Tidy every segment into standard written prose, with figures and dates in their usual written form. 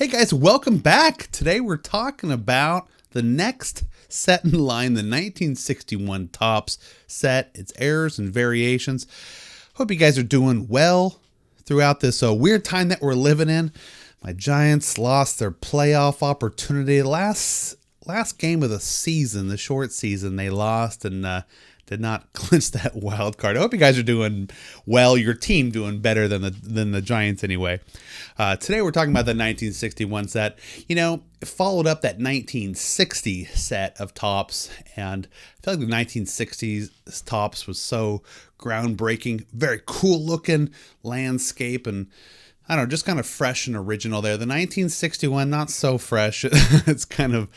Hey guys, welcome back. Today we're talking about the next set in line, the 1961 Topps set, its errors and variations. Hope you guys are doing well throughout this weird time that we're living in. My Giants lost their playoff opportunity. Last game of the season, the short season, they lost and did not clinch that wild card. I hope you guys are doing well. Your team doing better than the Giants anyway. Today we're talking about the 1961 set. You know, it followed up that 1960 set of Topps, and I feel like the 1960s Topps was so groundbreaking, very cool looking landscape, and I don't know, just kind of fresh and original there. The 1961, not so fresh. It's kind of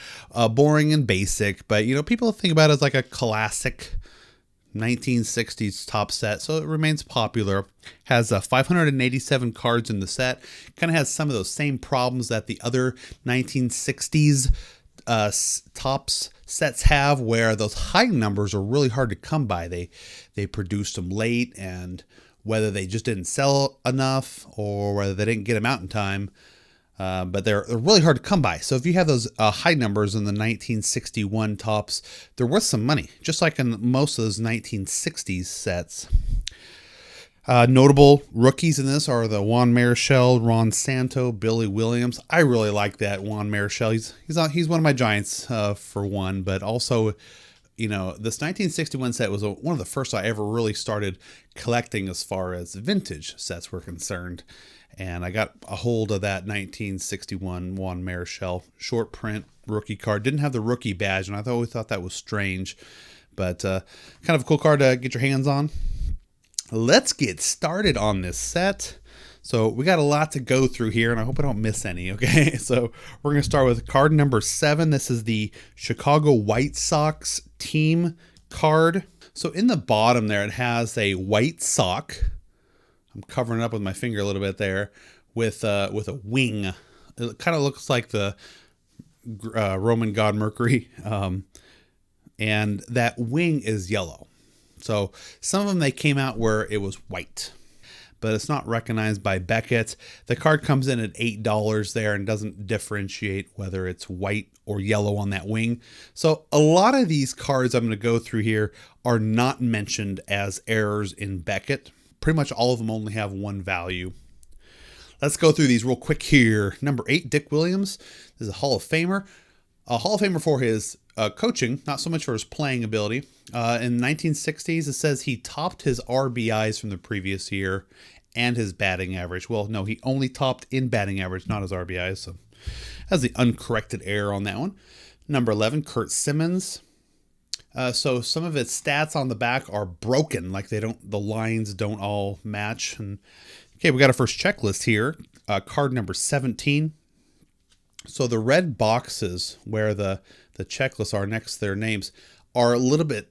boring and basic, but you know, people think about it as like a classic 1960s Topps set, so it remains popular. Has 587 cards in the set. Kind of has some of those same problems that the other 1960s Topps sets have, where those high numbers are really hard to come by. They produced them late, and whether they just didn't sell enough or whether they didn't get them out in time, but they're really hard to come by. So if you have those high numbers in the 1961 Topps, they're worth some money, just like in most of those 1960s sets. Notable rookies in this are the Juan Marichal, Ron Santo, Billy Williams. I really like that Juan Marichal. He's one of my Giants for one, but also, you know, this 1961 set was one of the first I ever really started collecting as far as vintage sets were concerned. And I got a hold of that 1961 Juan Marichal short print rookie card. Didn't have the rookie badge, and I always thought that was strange. But kind of a cool card to get your hands on. Let's get started on this set. So we got a lot to go through here, and I hope I don't miss any, okay? So we're going to start with card number 7. This is the Chicago White Sox team card. So in the bottom there, it has a white sock. I'm covering it up with my finger a little bit there, with a wing. It kind of looks like the Roman god Mercury, and that wing is yellow. So some of them, they came out where it was white, but it's not recognized by Beckett. The card comes in at $8 there and doesn't differentiate whether it's white or yellow on that wing. So a lot of these cards I'm going to go through here are not mentioned as errors in Beckett. Pretty much all of them only have one value. Let's go through these real quick here. Number 8, Dick Williams. This is a Hall of Famer. A Hall of Famer for his coaching, not so much for his playing ability. In the 1960s, it says he topped his RBIs from the previous year and his batting average. Well, no, he only topped in batting average, not his RBIs. So that's the uncorrected error on that one. Number 11, Curt Simmons. So some of its stats on the back are broken, like the lines don't all match. And okay, we got our first checklist here. Card number 17. So the red boxes where the checklists are next to their names are a little bit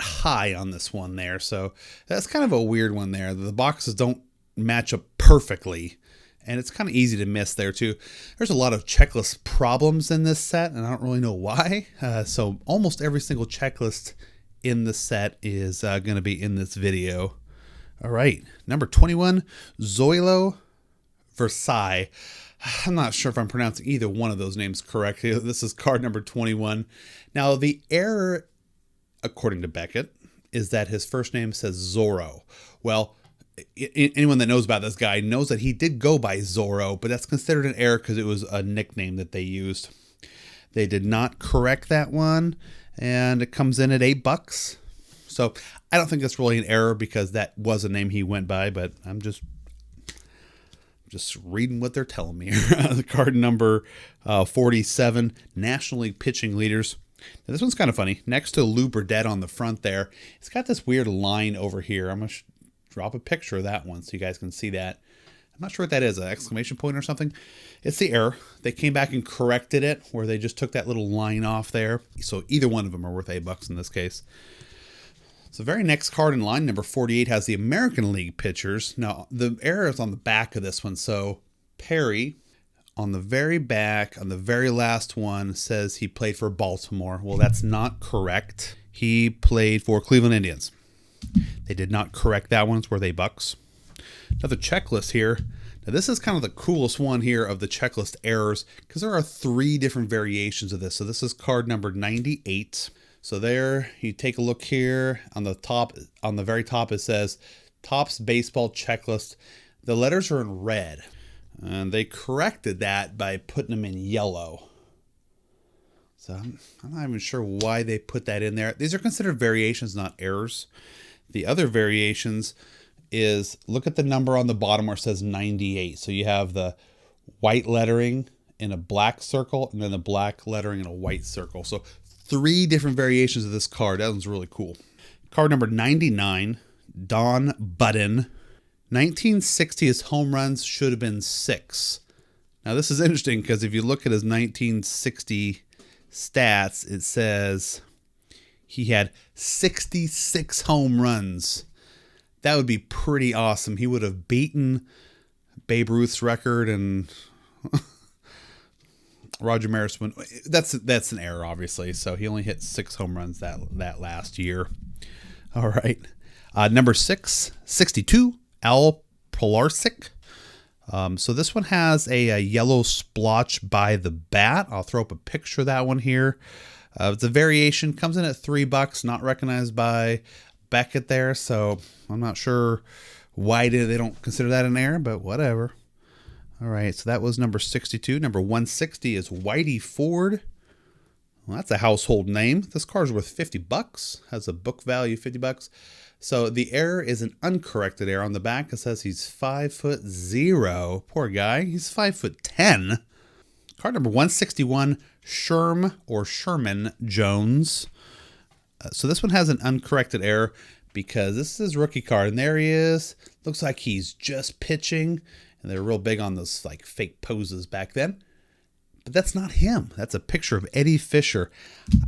high on this one there. So that's kind of a weird one there. The boxes don't match up perfectly, and it's kind of easy to miss there too. There's a lot of checklist problems in this set, and I don't really know why. So almost every single checklist in the set is going to be in this video. All right, number 21, Zoilo Versailles. I'm not sure if I'm pronouncing either one of those names correctly. This is card number 21. Now, the error, according to Beckett, is that his first name says Zorro. Well, anyone that knows about this guy knows that he did go by Zorro, but that's considered an error because it was a nickname that they used. They did not correct that one, and it comes in at $8. So I don't think that's really an error because that was a name he went by, but I'm just reading what they're telling me here. The card number 47, National League pitching leaders. Now, this one's kind of funny. Next to Lou Burdett on the front there, it's got this weird line over here. I'm going to drop a picture of that one so you guys can see that. I'm not sure what that is, an exclamation point or something. It's the error. They came back and corrected it, where they just took that little line off there. So either one of them are worth $8 in this case. So the very next card in line, number 48, has the American League pitchers. Now, the error is on the back of this one. So Perry, on the very back, on the very last one, says he played for Baltimore. Well, that's not correct. He played for Cleveland Indians. They did not correct that one. It's worth $8. Another checklist here. Now this is kind of the coolest one here of the checklist errors because there are 3 different variations of this. So this is card number 98. So there you take a look here on the top, on the very top, it says Topps Baseball Checklist. The letters are in red, and they corrected that by putting them in yellow. So I'm not even sure why they put that in there. These are considered variations, not errors. The other variations is, look at the number on the bottom where it says 98. So you have the white lettering in a black circle and then the black lettering in a white circle. So 3 different variations of this card. That one's really cool. Card number 99, Don Budden. 1960, his home runs should have been 6. Now this is interesting because if you look at his 1960 stats, it says he had 66 home runs. That would be pretty awesome. He would have beaten Babe Ruth's record and Roger Maris. That's an error, obviously. So he only hit 6 home runs that last year. All right. Number 6, 62, Al Polarczyk. So this one has a yellow splotch by the bat. I'll throw up a picture of that one here. It's a variation, comes in at $3, not recognized by Beckett there. So I'm not sure why they don't consider that an error, but whatever. All right, so that was number 62. Number 160 is Whitey Ford. Well, that's a household name. This card's worth $50. Has a book value of $50. So the error is an uncorrected error on the back. It says he's 5'0". Poor guy. He's 5'10". Card number 161, Sherman Jones. So this one has an uncorrected error because this is his rookie card, and there he is. Looks like he's just pitching, and they're real big on those like fake poses back then. But that's not him. That's a picture of Eddie Fisher.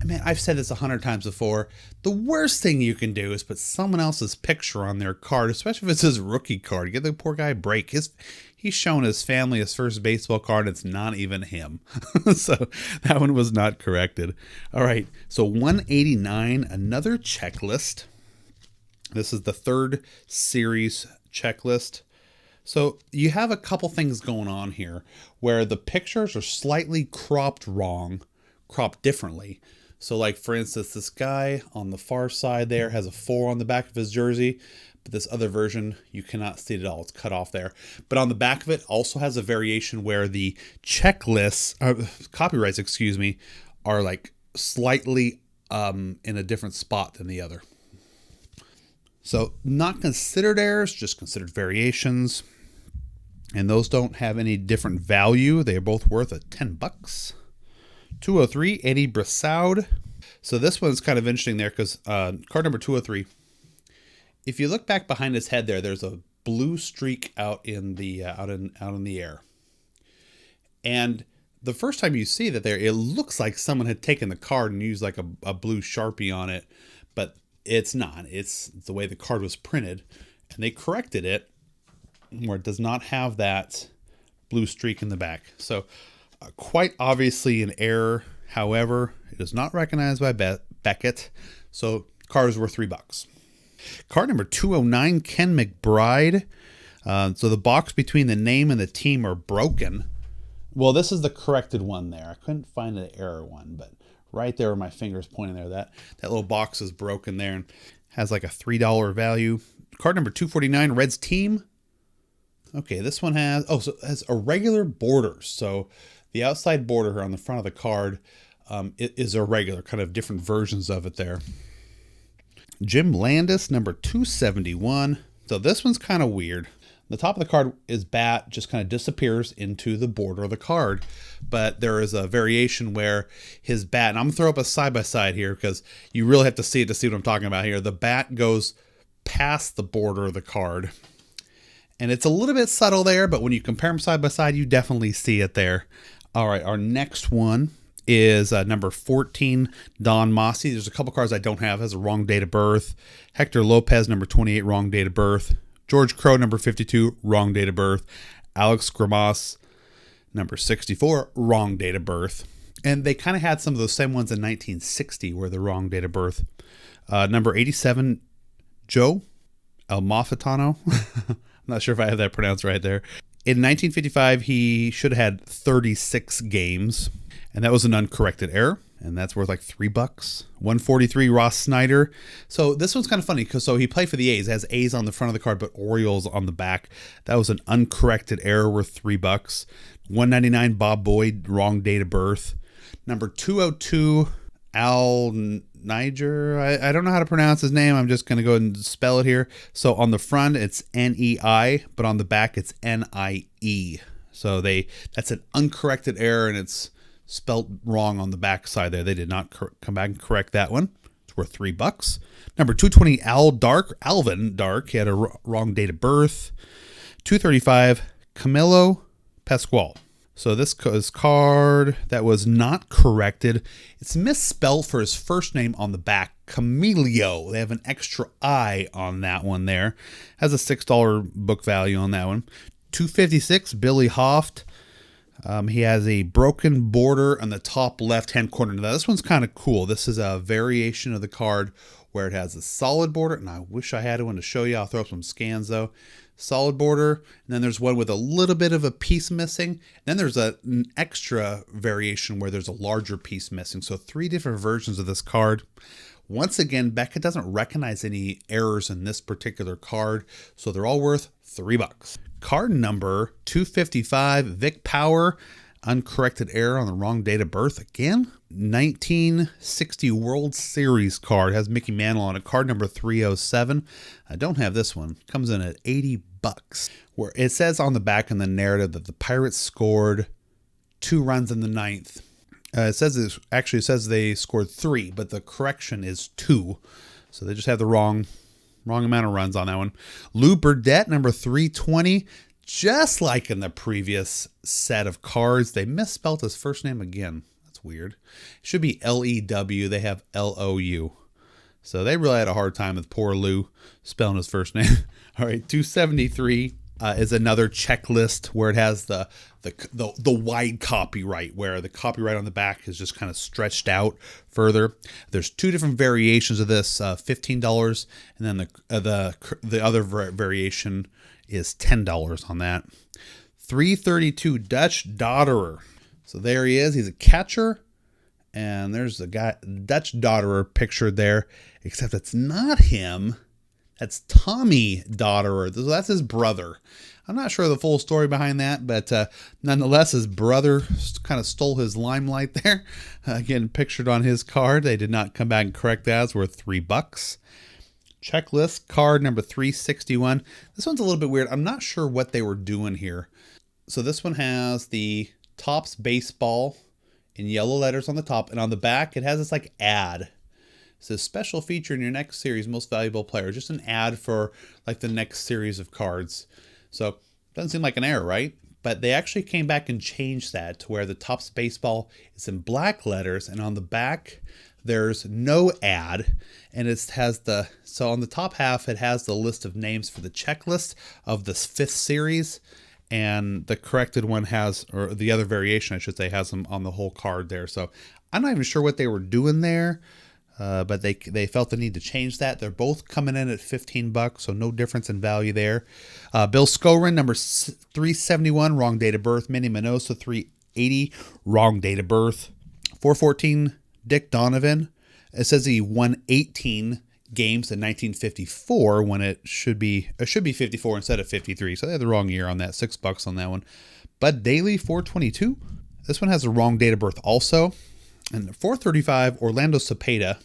I mean, I've said this 100 times before. The worst thing you can do is put someone else's picture on their card, especially if it's his rookie card. Give the poor guy a break. He's shown his family his first baseball card. It's not even him. So that one was not corrected. All right. So 189, another checklist. This is the 3rd series checklist. So you have a couple things going on here where the pictures are slightly cropped differently. So like, for instance, this guy on the far side there has a 4 on the back of his jersey, but this other version, you cannot see it at all. It's cut off there. But on the back of it also has a variation where the checklists, copyrights, are like slightly in a different spot than the other. So not considered errors, just considered variations. And those don't have any different value. They are both worth $10. 203, Eddie Brassard. So this one's kind of interesting there because card number 203. If you look back behind his head there, there's a blue streak out in the out in the air. And the first time you see that there, it looks like someone had taken the card and used like a blue Sharpie on it, but it's not. It's the way the card was printed, and they corrected it where it does not have that blue streak in the back. So quite obviously an error. However, it is not recognized by Beckett. So card is worth $3. Card number 209, Ken McBride. So the box between the name and the team are broken. Well, this is the corrected one there. I couldn't find the error one, but right there where my finger's pointing there, that little box is broken there and has like a $3 value. Card number 249, Reds team. Okay, this one has, so it has irregular borders. So the outside border here on the front of the card it is irregular, kind of different versions of it there. Jim Landis, number 271. So this one's kind of weird. The top of the card, his bat just kind of disappears into the border of the card. But there is a variation where his bat, and I'm going to throw up a side-by-side here because you really have to see it to see what I'm talking about here. The bat goes past the border of the card. And it's a little bit subtle there, but when you compare them side by side, you definitely see it there. All right, our next one is number 14, Don Mossy. There's a couple cards I don't have. Has a wrong date of birth. Hector Lopez, number 28, wrong date of birth. George Crow, number 52, wrong date of birth. Alex Gramas, number 64, wrong date of birth. And they kind of had some of those same ones in 1960 where the wrong date of birth. Number 87, Joe Almafitano. I'm not sure if I have that pronounced right there. In 1955, he should have had 36 games, and that was an uncorrected error, and that's worth like $3. 143, Ross Snyder. So this one's kind of funny because he played for the A's. It has A's on the front of the card, but Orioles on the back. That was an uncorrected error worth $3. 199, Bob Boyd, wrong date of birth. Number 202, Al Niger. I don't know how to pronounce his name. I'm just going to go ahead and spell it here. So on the front, it's N-E-I, but on the back, it's N-I-E. So that's an uncorrected error, and it's spelled wrong on the back side there. They did not come back and correct that one. It's worth $3. Number 220, Alvin Dark. He had a wrong date of birth. 235, Camilo Pascual. So this is card that was not corrected. It's misspelled for his first name on the back, Camilio. They have an extra I on that one there. Has a $6 book value on that one. 256, Billy Hoft. He has a broken border on the top left-hand corner. Now, this one's kind of cool. This is a variation of the card where it has a solid border, and I wish I had one to show you. I'll throw up some scans, though. Solid border, and then there's one with a little bit of a piece missing. And then there's an extra variation where there's a larger piece missing. So 3 different versions of this card. Once again, Beckett doesn't recognize any errors in this particular card, so they're all worth $3. Card number 255, Vic Power, uncorrected error on the wrong date of birth. Again, 1960 World Series card. Has Mickey Mantle on it. Card number 307. I don't have this one. Comes in at $80. Where it says on the back in the narrative that the Pirates scored 2 runs in the 9th. It says they scored 3, but the correction is 2. So they just have the wrong amount of runs on that one. Lou Burdett, number 320. Just like in the previous set of cards, they misspelled his first name again. That's weird. It should be L-E-W. They have L-O-U. So they really had a hard time with poor Lou spelling his first name. All right, 273 is another checklist where it has the wide copyright, where the copyright on the back is just kind of stretched out further. There's 2 different variations of this, $15, and then the other variation is $10 on that. 332, Dutch Dotterer. So there he is. He's a catcher, and there's the guy, Dutch Dotterer, pictured there, except it's not him. That's Tommy Dotterer. That's his brother. I'm not sure the full story behind that, but nonetheless, his brother kind of stole his limelight there. Again, pictured on his card. They did not come back and correct that. It's worth $3. Checklist card number 361. This one's a little bit weird. I'm not sure what they were doing here. So this one has the Topps baseball in yellow letters on the top, and on the back it has this like ad. It says special feature in your next series, most valuable player. Just an ad for like the next series of cards. So doesn't seem like an error, right? But they actually came back and changed that to where the Topps baseball is in black letters, and on the back there's no ad, and it has so on the top half it has the list of names for the checklist of this 5th series, and the corrected one has, or the other variation I should say, has them on the whole card there. So I'm not even sure what they were doing there, but they felt the need to change that. They're both coming in at $15, so no difference in value there. Bill Skowron, number 371, wrong date of birth. Manny Minoso, 380, wrong date of birth. 414, Dick Donovan. It says he won 18 games in 1954 when it should be 54 instead of 53. So they had the wrong year on that. $6 on that one. Bud Daly, 422. This one has a wrong date of birth also. And 435, Orlando Cepeda,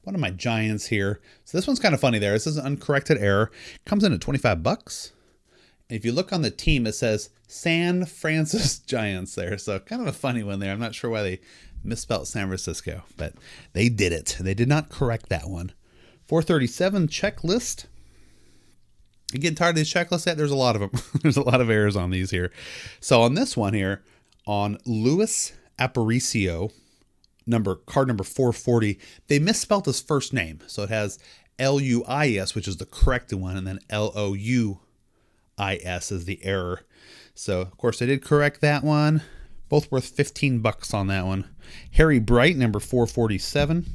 one of my Giants here. So this one's kind of funny there. This is an uncorrected error. Comes in at $25. And if you look on the team, it says San Francisco Giants there. So kind of a funny one there. I'm not sure why they misspelled San Francisco, but they did it. They did not correct that one. 437, checklist. You getting tired of these checklists yet? There's a lot of them. There's a lot of errors on these here. So on this one here, on Luis Aparicio, card number 440, they misspelled his first name. So it has L-U-I-S, which is the corrected one, and then L-O-U-I-S is the error. So, of course, they did correct that one. Both worth $15 on that one. Harry Bright, number 447.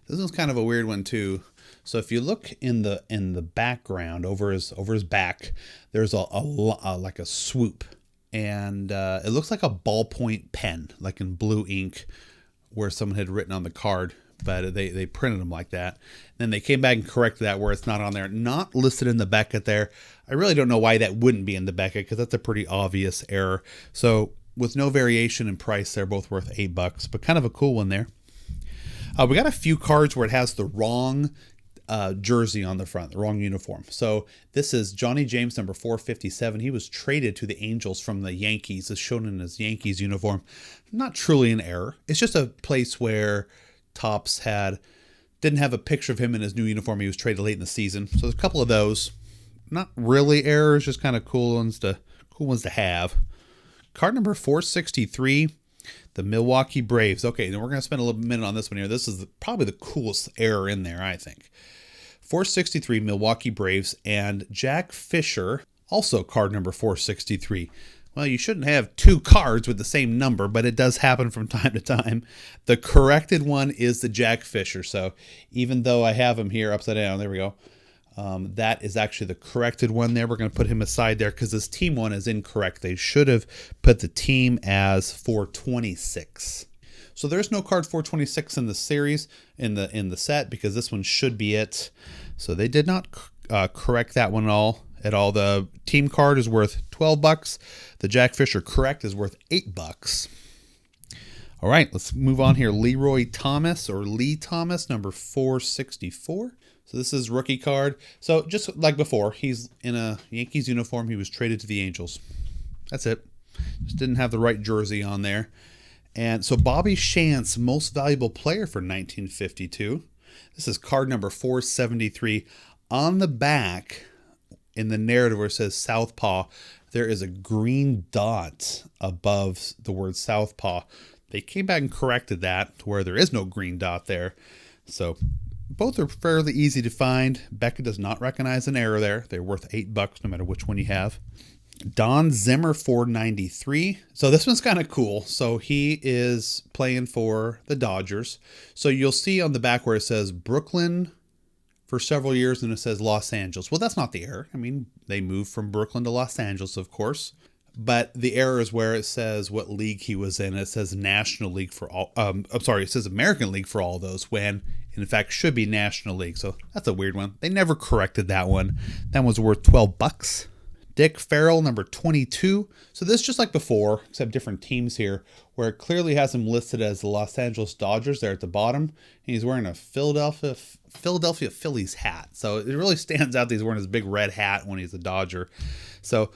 This one's kind of a weird one, too. So if you look in the background over his back, there's like a swoop. and it looks like a ballpoint pen, like in blue ink, where someone had written on the card, but they printed them like that. Then they came back and corrected that where it's not on there, not listed in the Beckett there. I really don't know why that wouldn't be in the Beckett, because that's a pretty obvious error. So with no variation in price, they're both worth $8, but kind of a cool one there. We got a few cards where it has the wrong jersey on the front, the wrong uniform. So this is Johnny James, number 457. He was traded to the Angels from the Yankees, as shown in his Yankees uniform. Not truly an error. It's just a place where Topps didn't have a picture of him in his new uniform. He was traded late in the season. So there's a couple of those. Not really errors, just kind of cool ones to have. Card number 463. The Milwaukee Braves. Okay, then we're going to spend a little minute on this one here. This is probably the coolest error in there, I think. 463 Milwaukee Braves, and Jack Fisher, also card number 463. Well, you shouldn't have two cards with the same number, but it does happen from time to time. The corrected one is the Jack Fisher. So even though I have him here upside down, there we go. That is actually the corrected one there. We're going to put him aside there because this team one is incorrect. They should have put the team as 426. So there's no card 426 in the series, in the set, because this one should be it. So they did not correct that one at all. The team card is worth $12. The Jack Fisher correct is worth $8. All right, let's move on here. Leroy Thomas, or Lee Thomas, number 464. So this is rookie card. So just like before, he's in a Yankees uniform. He was traded to the Angels. That's it. Just didn't have the right jersey on there. And so Bobby Shantz, most valuable player for 1952. This is card number 473. On the back, in the narrative where it says Southpaw, there is a green dot above the word Southpaw. They came back and corrected that to where there is no green dot there. So both are fairly easy to find. Beckett does not recognize an error there. They're worth $8 no matter which one you have. Don Zimmer, 493. So this one's kind of cool. So he is playing for the Dodgers. So you'll see on the back where it says Brooklyn for several years, and it says Los Angeles. Well, that's not the error. I mean, they moved from Brooklyn to Los Angeles, of course. But the error is where it says what league he was in. It says National League for all. It says American League for all those, when in fact should be National League. So that's a weird one. They never corrected that one. That one's worth $12. Dick Farrell, number 22. So this is just like before, except different teams here, where it clearly has him listed as the Los Angeles Dodgers there at the bottom. And he's wearing a Philadelphia Phillies hat. So it really stands out that he's wearing his big red hat when he's a Dodger. So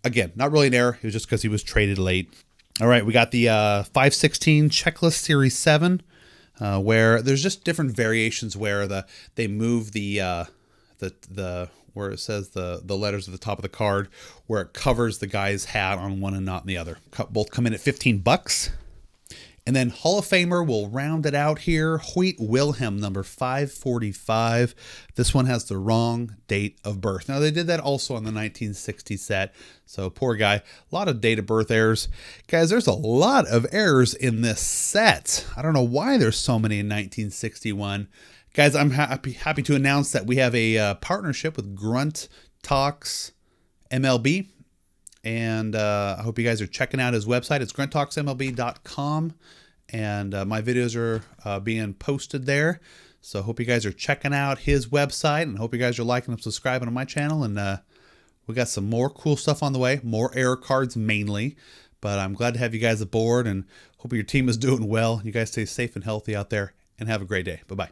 again, not really an error. It was just because he was traded late. All right, we got the 516 Checklist Series 7, where there's just different variations where they move the where it says the letters at the top of the card, where it covers the guy's hat on one and not in the other. Both come in at $15. And then Hall of Famer will round it out here. Hoyt Wilhelm, number 545. This one has the wrong date of birth. Now, they did that also on the 1960 set. So, poor guy. A lot of date of birth errors. Guys, there's a lot of errors in this set. I don't know why there's so many in 1961. Guys, I'm happy to announce that we have a partnership with Grunt Talks MLB. And I hope you guys are checking out his website. It's grunttalksmlb.com. And my videos are being posted there. So I hope you guys are checking out his website. And hope you guys are liking and subscribing on my channel. And we got some more cool stuff on the way. More error cards mainly. But I'm glad to have you guys aboard. And hope your team is doing well. You guys stay safe and healthy out there. And have a great day. Bye-bye.